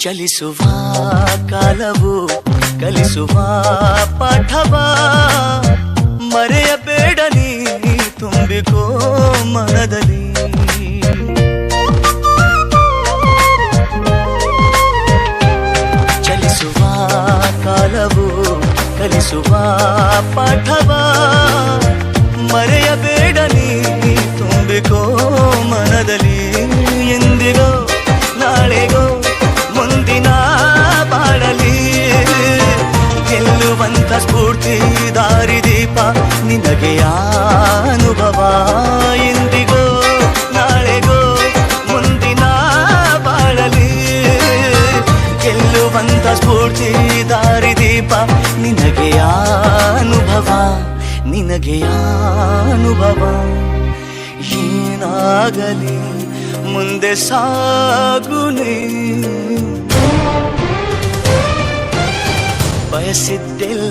ಚಲಿಸುವ ಕಾಲವು ಕಲಿಸುವ ಪಾಠವ ಮರೆಯಬೇಡ ನೀ ತುಂಬಿಕೋ ಮನದಲ್ಲಿ. ಚಲಿಸುವ ಕಾಲವು ಕಲಿಸುವ ಪಾಠವ ಮರೆಯಬೇಡ ನೀ ತುಂಬಿಕೋ ಮನದಲ್ಲಿ. ಎಂದಿಗೋ ನಾಳೆಗೋ ಮುಂದಿನ ಬಾಳಲಿ ಗೆಲ್ಲುವಂತ ಸ್ಫೂರ್ತಿ ದಾರಿದೀಪ ನಿನಗೆ ಅನುಭವ. ಎಂದಿಗೋ ನಾಳೆಗೋ ಮುಂದಿನ ಬಾಳಲಿ ಗೆಲ್ಲುವಂತ ಸ್ಫೂರ್ತಿ ದಾರಿದೀಪ ನಿನಗೆ ಅನುಭವ, ನಿನಗೆ ಅನುಭವ. ಏನಾಗಲಿ ಮುಂದೆ ಸಾಗುನೇ ಬಯಸಿದ್ದೆಲ್ಲ